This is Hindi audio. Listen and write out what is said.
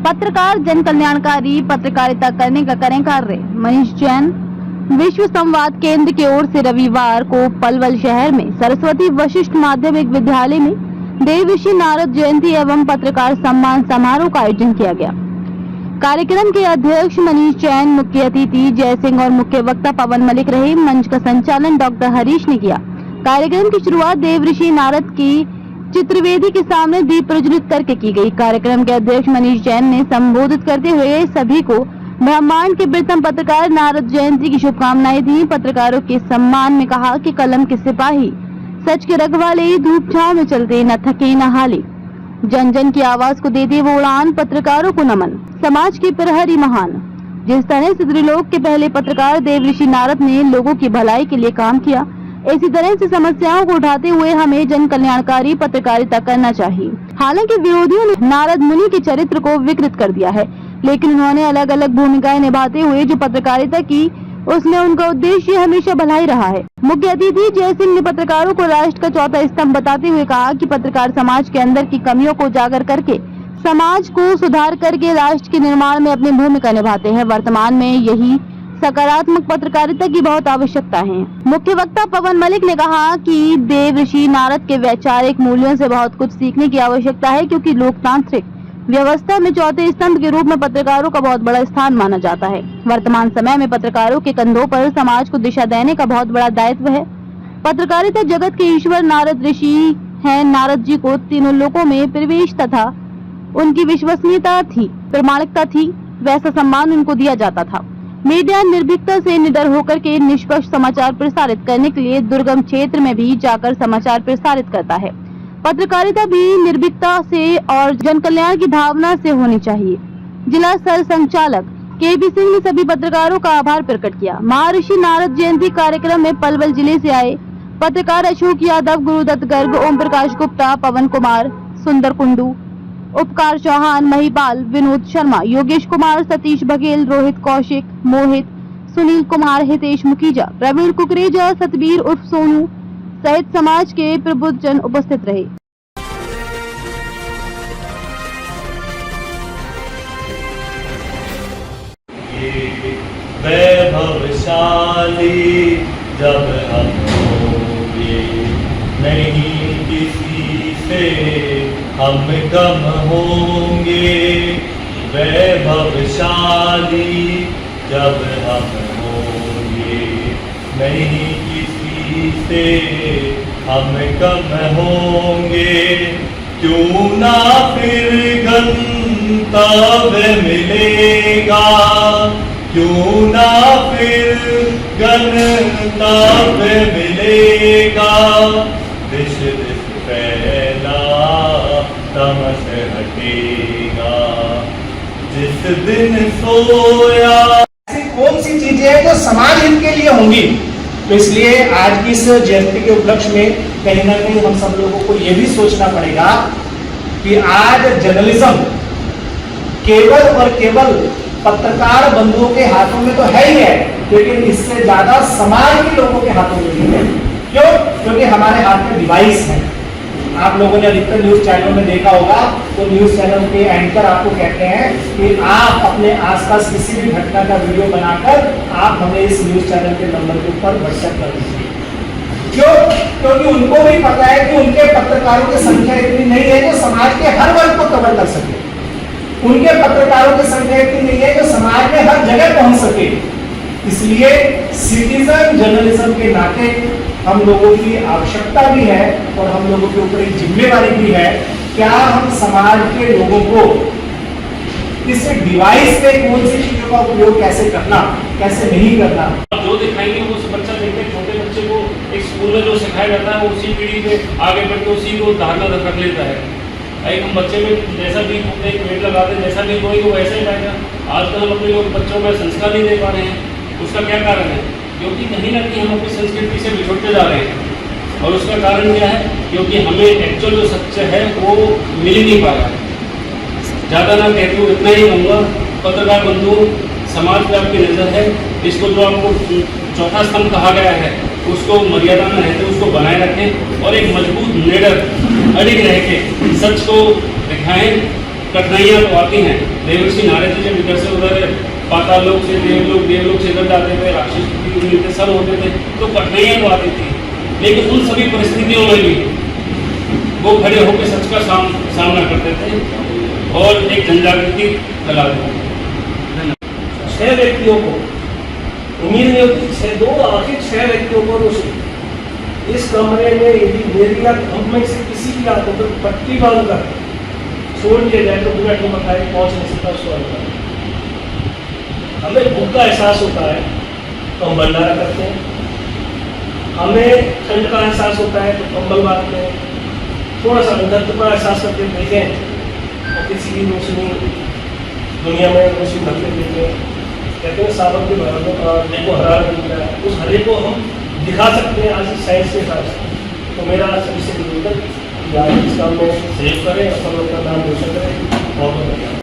पत्रकार जन कल्याणकारी पत्रकारिता करने का करें कार्य। मनीष जैन विश्व संवाद केंद्र की ओर से रविवार को पलवल शहर में सरस्वती वशिष्ठ माध्यमिक विद्यालय में देवऋषि नारद जयंती एवं पत्रकार सम्मान समारोह का आयोजन किया गया। कार्यक्रम के अध्यक्ष मनीष जैन, मुख्य अतिथि जय सिंह और मुख्य वक्ता पवन मलिक रहे। मंच का संचालन डॉक्टर हरीश ने किया। कार्यक्रम की शुरुआत देवऋषि नारद की चित्रवेदी के सामने दीप प्रज्वलित करके की गई। कार्यक्रम के अध्यक्ष मनीष जैन ने संबोधित करते हुए सभी को ब्रह्मांड के प्रीतम पत्रकार नारद जयंती की शुभकामनाएं दी। पत्रकारों के सम्मान में कहा कि कलम के सिपाही, सच के रखवाले, धूप छांव में चलते न थके न हाले, जन जन की आवाज को देते वो उड़ान, पत्रकारों को नमन, समाज के प्रहरी महान। जिस तरह से त्रिलोक के पहले पत्रकार देवऋषि नारद ने लोगों की भलाई के लिए काम किया, इसी तरह से समस्याओं को उठाते हुए हमें जन कल्याणकारी पत्रकारिता करना चाहिए। हालांकि विरोधियों ने नारद मुनि के चरित्र को विकृत कर दिया है, लेकिन उन्होंने अलग अलग भूमिकाएं निभाते हुए जो पत्रकारिता की, उसमें उनका उद्देश्य हमेशा भलाई रहा है। मुख्य अतिथि जय सिंह ने पत्रकारों को राष्ट्र का चौथा स्तंभ बताते हुए कहा कि पत्रकार समाज के अंदर की कमियों को उजागर करके समाज को सुधार करके राष्ट्र के निर्माण में अपनी भूमिका निभाते हैं। वर्तमान में यही सकारात्मक पत्रकारिता की बहुत आवश्यकता है। मुख्य वक्ता पवन मलिक ने कहा कि देवऋषि नारद के वैचारिक मूल्यों से बहुत कुछ सीखने की आवश्यकता है, क्योंकि लोकतांत्रिक व्यवस्था में चौथे स्तंभ के रूप में पत्रकारों का बहुत बड़ा स्थान माना जाता है। वर्तमान समय में पत्रकारों के कंधों पर समाज को दिशा देने का बहुत बड़ा दायित्व है। पत्रकारिता जगत के ईश्वर नारद ऋषि हैं। नारद जी को तीनों लोकों में प्रवेश तथा उनकी विश्वसनीयता थी, प्रामाणिकता थी, वैसा सम्मान उनको दिया जाता था। मीडिया निर्भीकता से निडर होकर के निष्पक्ष समाचार प्रसारित करने के लिए दुर्गम क्षेत्र में भी जाकर समाचार प्रसारित करता है। पत्रकारिता भी निर्भीकता से और जन कल्याण की भावना से होनी चाहिए। जिला सर संचालक केपी सिंह ने सभी पत्रकारों का आभार प्रकट किया। महर्षि नारद जयंती कार्यक्रम में पलवल जिले से आए पत्रकार अशोक यादव, गुरुदत्त गर्ग, ओम प्रकाश गुप्ता, पवन कुमार, सुंदर कुंडू, उपकार चौहान, महिपाल, विनोद शर्मा, योगेश कुमार, सतीश बघेल, रोहित कौशिक, मोहित, सुनील कुमार, हितेश मुखीजा, प्रवीण कुकरेजा, सतबीर उर्फ सोनू सहित समाज के प्रबुद्ध जन उपस्थित रहे। वैभवशाली जब हम होंगे, नहीं किसी से हम कम होंगे। वैभवशाली जब हम होंगे, नहीं किसी से हम कम होंगे। क्यों ना फिर गंतव्य मिलेगा, क्यों ना फिर गंतव्य मिलेगा। दिश दिश फैला तमस हटेगा, जिस दिन सोया। ऐसी कौन सी चीजें हैं जो समाज हित के लिए होंगी? तो इसलिए आज की इस जयंती के उपलक्ष्य में कहीं ना कहीं हम सब लोगों को यह भी सोचना पड़ेगा कि आज जर्नलिज्म केवल और केवल पत्रकार बंधुओं के हाथों में तो है ही है, लेकिन इससे ज्यादा समाज के लोगों के हाथों में भी है। क्यों? क्योंकि हमारे हाथ में डिवाइस है। आप लोगों ने अधिकतर न्यूज चैनल में देखा होगा, तो न्यूज चैनल के एंकर आपको कहते हैं कि आप अपने आसपास किसी भी घटना का वीडियो बनाकर आप हमें इस न्यूज चैनल के नंबर के ऊपर व्हाट्सएप कर दीजिए। क्यों? क्योंकि उनको भी पता है कि उनके पत्रकारों की संख्या इतनी नहीं है जो समाज के हर वर्ग को कवर कर सके। उनके पत्रकारों की संख्या इतनी नहीं है जो समाज में हर जगह पहुंच सके। इसलिए सिटीजन जर्नलिज्म के नाते हम लोगों की आवश्यकता भी है और हम लोगों के ऊपर एक जिम्मेदारी भी है। क्या हम समाज के लोगों को इस डिवाइस पे कौन सी चीजों का उपयोग कैसे करना, कैसे नहीं करना, जो दिखाएंगे वो बच्चा देखते, छोटे बच्चे को एक स्कूल में जो सिखाया जाता है वो उसी पीढ़ी पे आगे बढ़ के उसी को धारणा रख लेता है। एक हम बच्चे में जैसा भी एक पेड़ लगाते हैं, जैसा भी कोई वो वैसा ही पाएगा। आजकल हम अपने लोग बच्चों में संस्कार नहीं दे पा रहे हैं। उसका क्या कारण है? क्योंकि कहीं ना कहीं हम अपनी संस्कृति से बिछुड़ते जा रहे हैं। और उसका कारण क्या है? क्योंकि हमें एक्चुअल जो सच है वो मिल ही नहीं पा रहा है। ज़्यादा ना कहते हुए इतना ही कहूँगा, पत्रकार बंधु, समाज पर आपकी नज़र है, इसको जो आपको चौथा स्तंभ कहा गया है उसको मर्यादा में रहते उसको बनाए रखें और एक मजबूत निडर अड़िग रह के सच को दिखाएं कठिनाइयाँ तो आती हैं। देवर्षि नारद जी जब इधर से उधर पाताल लोक से देवलोक से इधर जाते थे, राक्षस भी मिलते, सब होते थे, तो कठिनाइयाँ तो आती थी। लेकिन उन सभी परिस्थितियों में भी वो खड़े होकर सच का सामना करते थे और एक जनजागृति फैलाते थे। 6 व्यक्तियों को उम्मीद नहीं होती, 6 व्यक्तियों को रोशनी इस कमरे में यदि मेरी या हम में से किसी की आंखों पर पट्टी बांधकर छोड़ दिया जाए तो पूरा टीम बताए पहुंच नहीं सकता उसको अंदर। हमें भूख का एहसास होता है तो हम भंडारा करते हैं, हमें ठंड का एहसास होता है तो कंबल बांधते हैं, थोड़ा सा दर्द का एहसास करके देखें और किसी की रोशनी दुनिया में रोशनी भरते देते हैं। कहते हैं सावन के हरे को हरा नहीं मिला है, उस हरे को हम दिखा सकते हैं आज साइंस के हिसाब से। तो मेरा सभी से निवेदन कि आज इस काम में सहयोग करें, अपन लोग का नाम रोशन करें। बहुत बहुत धन्यवाद।